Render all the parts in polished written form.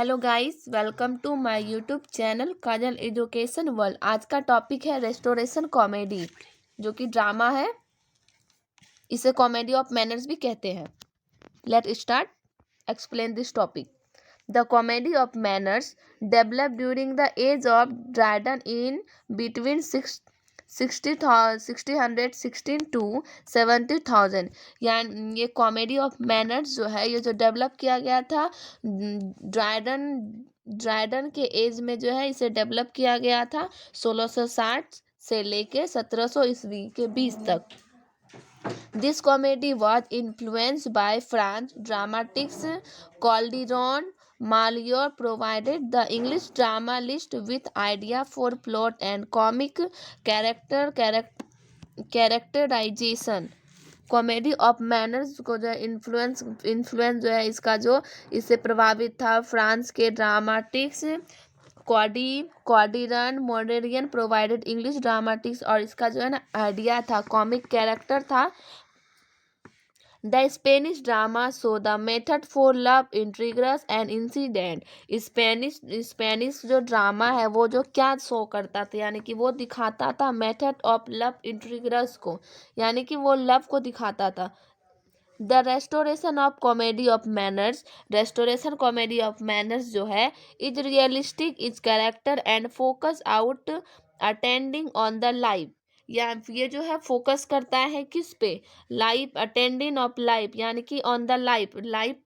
Hello guys, welcome to my YouTube channel Kajal education world. आज का topic है restoration comedy, जो कि ड्रामा है। इसे कॉमेडी ऑफ मैनर्स भी कहते हैं। Let start explain this topic. The comedy of manners develop during the age of Dryden in between 1616 to 70,000। यानी ये कॉमेडी ऑफ मैनर्स जो है, ये जो डेवलप किया गया था ड्राइडन ड्राइडन के एज में, जो है इसे डेवलप किया गया था 1660 से लेके 1700 ईस्वी के बीच तक। This comedy was influenced by French dramatists Calderon. Molière provided the English drama list with idea for plot and comic characterization. Comedy of manners को जो है इन्फ्लुएंस जो है इसका जो इससे प्रभावित था फ्रांस के ड्रामाटिक्स क्वाडिरन मोडेरियन प्रोवाइडेड इंग्लिश ड्रामाटिक्स, और इसका जो है ना आइडिया था, कॉमिक कैरेक्टर था। The Spanish drama show the method for love intrigues and incident. Spanish जो ड्रामा है वो जो क्या शो करता था, यानी कि वो दिखाता था मेथड ऑफ लव इंट्रिग्स को, यानी कि वो लव को दिखाता था। The restoration of comedy of manners, restoration comedy of manners जो है is realistic, is character and focus out attending on the life. या ये जो है फोकस करता है किस पे, लाइफ, अटेंडिंग ऑफ लाइफ, यानी कि ऑन द लाइफ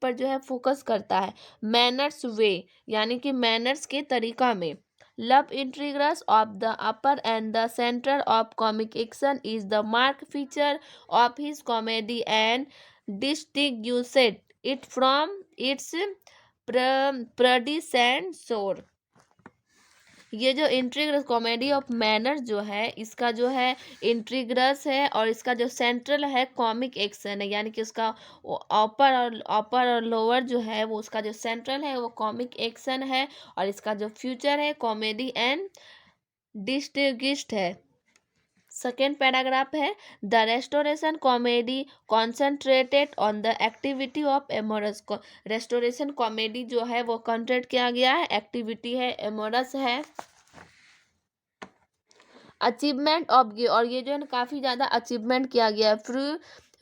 पर जो है फोकस करता है। मैनर्स वे, यानी कि मैनर्स के तरीका में। Love intrigues of the upper and the centre of comic action is the mark feature of his comedy and distinguished it from its predecessor। ये जो इंट्रिग्स कॉमेडी ऑफ मैनर्स जो है, इसका जो है इंट्रिग्स है और इसका जो सेंट्रल है कॉमिक एक्शन है, यानी कि उसका अपर और लोअर जो है वो उसका जो सेंट्रल है वो कॉमिक एक्शन है, और इसका जो फ्यूचर है कॉमेडी एंड डिस्टिंग्विश्ड है। सेकेंड पैराग्राफ है, the restoration comedy concentrated on the activity of amorous. Restoration comedy जो है वो कंसेंट्रेट किया गया है, एक्टिविटी है, एमोरस है। अचीवमेंट ऑफ ये, और ये जो है काफ़ी ज़्यादा अचीवमेंट किया गया है।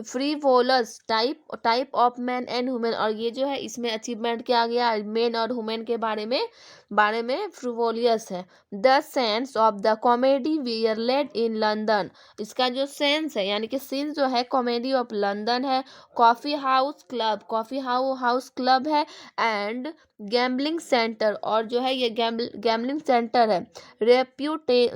Frivolous type of man and women, और ये जो है इसमें अचीवमेंट किया गया है मेन और वुमेन के बारे में फ्रीवोलियस है। The sense of the comedy were laid in London, इसका जो सेंस है यानी कि सीन जो है कॉमेडी ऑफ लंदन है। कॉफ़ी हाउस क्लब है एंड गैम्बलिंग सेंटर, और जो है ये गैम्बलिंग सेंटर है।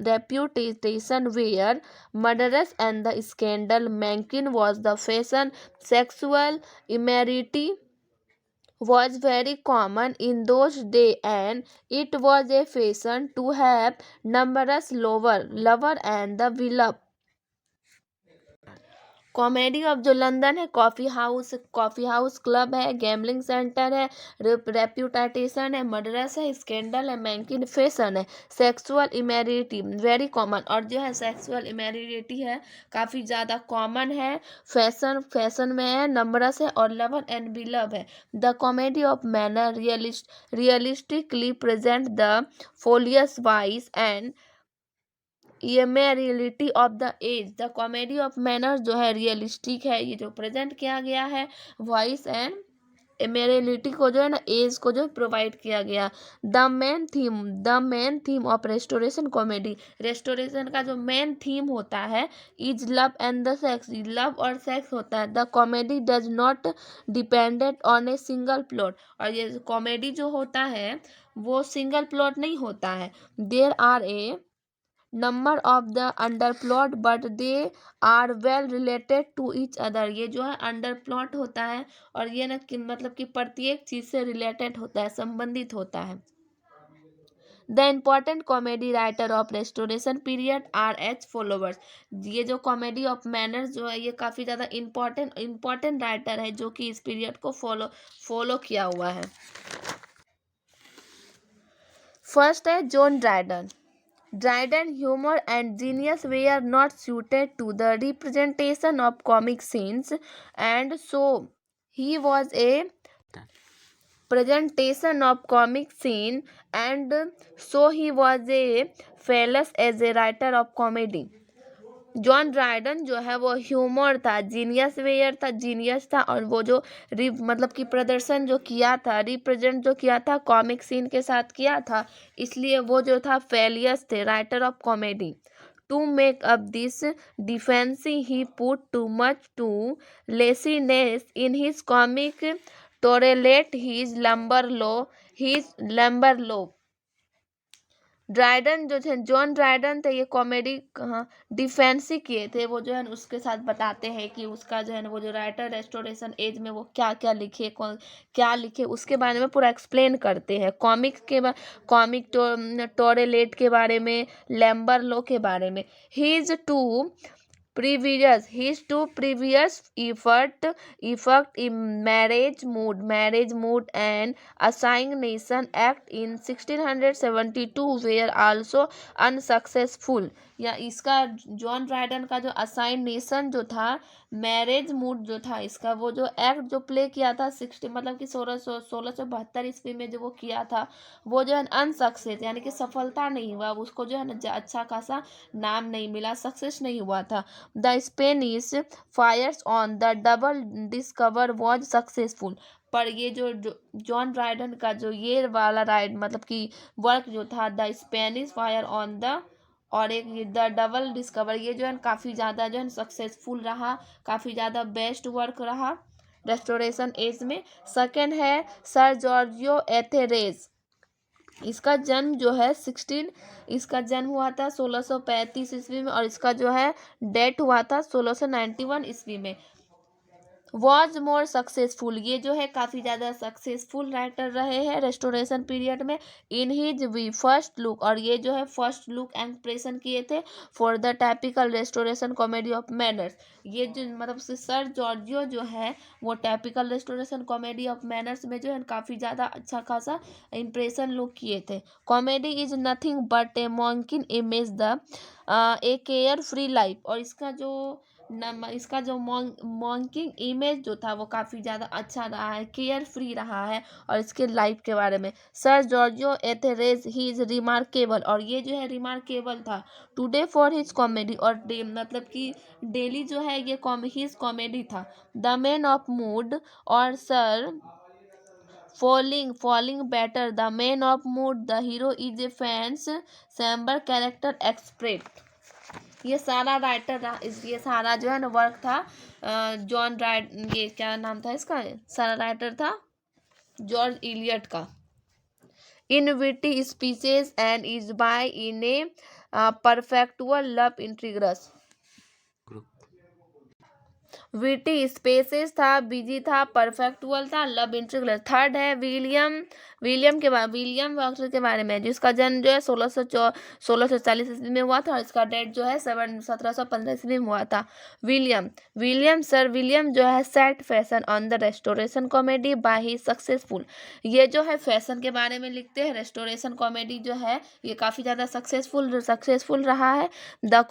Reputation were murderous and the scandal making was the fashion. Sexual immorality was very common in those days and it was a fashion to have numerous lover and the beloved। Comedy of जो London है, coffee house club है, gambling centre है, reputation है, murderous है, scandal है, मैंकिन fashion है। Sexual इमेरिटी very common, और जो है सेक्सुअल इमेरिटी है काफ़ी ज़्यादा कॉमन है। फैशन में है, नंबरस है, और लवर एंड बिलव है। The comedy of manner realistically present the follies vice and ये में reality of the age. The comedy of manners जो है रियलिस्टिक है, ये जो प्रेजेंट किया गया है वॉइस एंड एमेरिलिटी को जो है ना एज को जो प्रोवाइड किया गया। The main theme of restoration comedy, restoration का जो मेन थीम होता है is love and the sex, love और सेक्स होता है। The comedy does not depended on a single plot, और ये कॉमेडी जो होता है वो सिंगल प्लॉट नहीं होता है। There are a number of the under plot but they are well related to each other. ये जो है अंडर प्लॉट होता है और ये ना मतलब कि प्रत्येक चीज से रिलेटेड होता है, संबंधित होता है। The important comedy writer of restoration period R H followers. ये जो कॉमेडी ऑफ मैनर्स जो है ये काफ़ी ज़्यादा इम्पॉर्टेंट राइटर है जो कि इस पीरियड को फॉलो किया हुआ है। फर्स्ट है John Dryden. Dryden humor and genius were not suited to the representation of comic scenes, and so he was a presentation of comic scene, and so he was a famous as a writer of comedy. John Dryden जो है वो humour था, genius था, और वो जो मतलब कि प्रदर्शन जो किया था, रिप्रेजेंट जो किया था कॉमिक सीन के साथ किया था, इसलिए वो जो था फेलियस थे, writer of comedy. To make up this deficiency he put too much too laziness in his comic टोरेलेट हिज लंबर लो. ड्राइडन जो थे, जॉन ड्राइडन थे, ये कॉमेडी डिफेंस ही किए थे. वो जो है उसके साथ बताते हैं कि उसका जो है ना वो जो राइटर रेस्टोरेशन एज में वो क्या क्या लिखे, क्या लिखे, उसके बारे में पूरा एक्सप्लेन करते हैं. कॉमिक टोरेलेट के बारे में, लैम्बर लो के बारे में. His two previous effect in Marriage Mood and Assignation Act in 1672 were also unsuccessful. या इसका जॉन ड्राइडन का जो असाइनेशन जो था, मैरिज मूड जो था, इसका वो जो एक्ट जो प्ले किया था 60 मतलब कि 1672 ईस्वी में जो वो किया था, वो जो है अनसक्सेस यानी कि सफलता नहीं हुआ. उसको जो है ना अच्छा खासा नाम नहीं मिला, सक्सेस नहीं हुआ था. The Spanish fires on the double discover was successful. पर ये जो जॉन ड्राइडन का जो ये वाला मतलब कि वर्क जो था, the Spanish fire on the और एक द डबल डिस्कवर, ये जो है काफ़ी ज़्यादा जो है सक्सेसफुल रहा, काफ़ी ज़्यादा बेस्ट वर्क रहा रेस्टोरेशन एज में. सेकेंड है सर जॉर्जियो एथेरेज. इसका जन्म जो है इसका जन्म हुआ था 1635 ईस्वी में, और इसका जो है डेथ हुआ था 1691 ईस्वी में. वॉज मोर सक्सेसफुल, ये जो है काफ़ी ज़्यादा सक्सेसफुल राइटर रहे हैं रेस्टोरेशन पीरियड में. In his we first look, और ये जो है फर्स्ट लुक एक्सप्रेशन किए थे for the typical restoration comedy of manners. ये जो मतलब सर जॉर्जियो जो है वो typical restoration comedy of manners में जो है काफ़ी ज़्यादा अच्छा खासा इम्प्रेशन लुक किए थे. Comedy is nothing but a मॉन्किन image the a carefree life. और इसका जो मॉन्किंग इमेज जो था वो काफ़ी ज़्यादा अच्छा रहा है, केयर फ्री रहा है. और इसके लाइफ के बारे में, sir Giorgio एथेरेज he is remarkable, और ये जो है रिमार्केबल था टुडे फॉर हिज कॉमेडी, और मतलब कि डेली जो है ये हिज कॉमेडी था. द मैन ऑफ मूड और sir Fopling Flutter, the man of mode, the hero is a फैंस सैम्बर कैरेक्टर एक्सप्रेट. ये सारा ये सारा जो है ना वर्क था जॉन राइट, ये क्या नाम था इसका, सारा राइटर था जॉर्ज इलियट का. इन विटी स्पीचेस एंड इज बाय इन ए perpetual love intrigues. Witty speeches था, बिजी था, परफेक्टुअल था, लव इंट्रीग्रस. थर्ड है विलियम वॉक्टर के बारे में, जिसका जन्म जो है 1640 ईस्वी में हुआ था, और इसका डेट जो है 1715 ईस्वी में हुआ था. सर विलियम जो है set fashion on the restoration comedy bye he successful. ये जो है फैशन के बारे में लिखते हैं. रेस्टोरेशन कॉमेडी जो है ये काफ़ी ज़्यादा सक्सेसफुल रहा है. द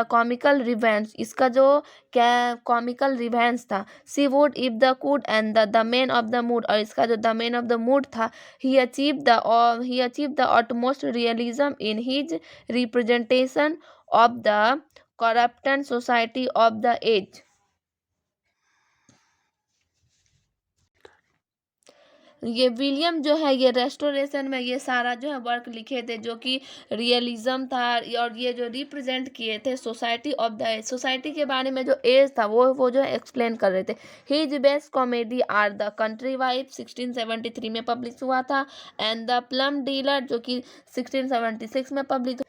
कॉमिकल रिवेंज, इसका जो कॉमिकल रिवेंज था. She would if the could and the man of the mode, और इसका जो the man of the mode था, he achieve the utmost realism in his representation of the corrupted society of the age. ये William जो है ये restoration में ये सारा जो है वर्क लिखे थे, जो कि रियलिज्म था, और ये जो रिप्रेजेंट किए थे society of the age, society के बारे में जो एज था वो जो है एक्सप्लेन कर रहे थे. His best comedy are the country wife 1673 में पब्लिश हुआ था, एंड द प्लम डीलर जो कि 1676 में पब्लिश.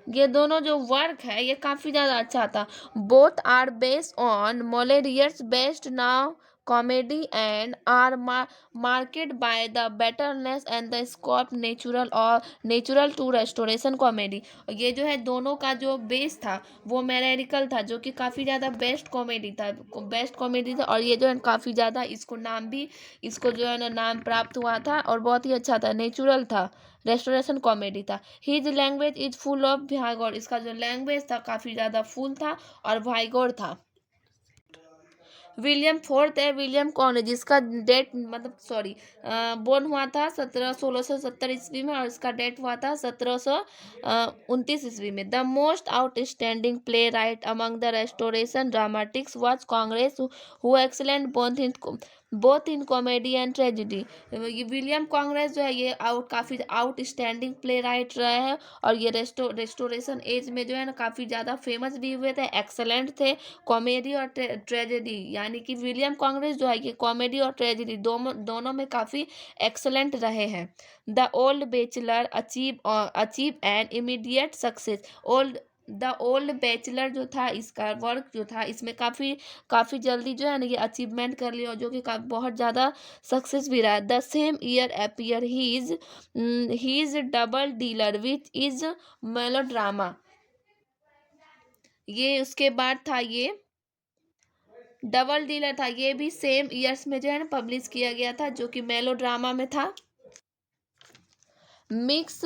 ये दोनों जो वर्क है ये काफ़ी ज़्यादा अच्छा था. Both are based on Molière's best now comedy and are marked by the betterness and the scope natural to restoration comedy. ये जो है दोनों का जो बेस था वो मैरेरिकल था, जो कि काफ़ी ज़्यादा बेस्ट कॉमेडी था. और ये जो है काफ़ी ज़्यादा इसको जो है ना नाम प्राप्त हुआ था, और बहुत ही अच्छा था, नेचुरल था, रेस्टोरेशन कॉमेडी था. His language is full of vigour, इसका जो लैंग्वेज था काफ़ी ज़्यादा फुल था और वाइगोर था. विलियम फोर्थ है, विलियम कौन है जिसका डेट मतलब सॉरी बोर्न हुआ था 1670 ईस्वी में और इसका डेट हुआ था 1729 ईस्वी में। The most outstanding play right among the restoration dramatics was Congress who excellent both in comedy and tragedy. ये विलियम कांग्रेस जो है ये काफ़ी आउटस्टैंडिंग प्ले राइट रहे हैं और ये रेस्टोरेशन एज में जो है ना काफ़ी ज़्यादा फेमस भी हुए थे, एक्सलेंट थे कॉमेडी और ट्रेजेडी। यानी कि विलियम कांग्रेस जो है ये कॉमेडी और ट्रेजेडी दोनों में काफ़ी एक्सलेंट रहे हैं। The old bachelor achieve an immediate success. The old bachelor जो था इसका वर्क जो था इसमें काफ़ी जल्दी जो है ना ये अचीवमेंट कर लिया, जो कि बहुत ज़्यादा सक्सेस भी रहा। The same year appear he is double dealer which is melodrama. ये उसके बाद था ये डबल डीलर था, ये भी सेम ईयर्स में जो है ना पब्लिश किया गया था, जो कि मेलोड्रामा में था। Mix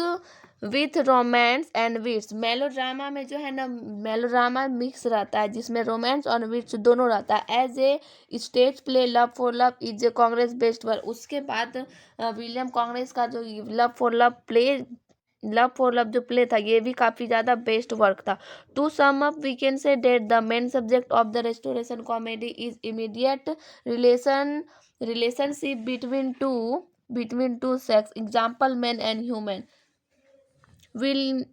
with romance and wits. Melodrama में जो है ना मेलोड्रामा मिक्स रहता है जिसमें रोमांस और विट्स दोनों रहता है। As a stage play love for love is a Congreve best work. उसके बाद विलियम कांग्रेस का जो लव फॉर लव जो प्ले था ये भी काफ़ी ज़्यादा बेस्ट वर्क था। To sum up we can say that the main subject of the restoration comedy is immediate relationship between two sex, example man and human. Will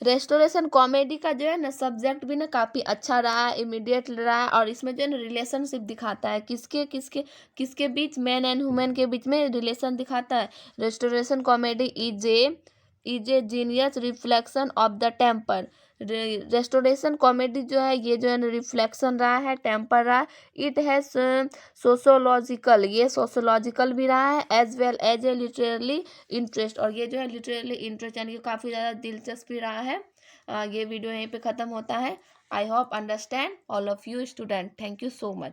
restoration comedy का जो है ना सब्जेक्ट भी ना काफ़ी अच्छा रहा है, इमीडिएट रहा है और इसमें जो है ना रिलेशनशिप दिखाता है किसके किसके किसके बीच, मैन एंड वुमेन के बीच में रिलेशन दिखाता है। Restoration comedy is a genius reflection of the temper. Restoration comedy जो है ये जो है ना रिफ्लेक्शन रहा है, टेम्पर रहा है। इट हैज़ सोशोलॉजिकल, ये सोशोलॉजिकल भी रहा है as well as a literally interest, और ये जो है लिटरेरली इंटरेस्ट यानी कि काफ़ी ज़्यादा दिलचस्पी रहा है। ये वीडियो यहीं पे ख़त्म होता है। I hope understand all of you student. Thank you so much.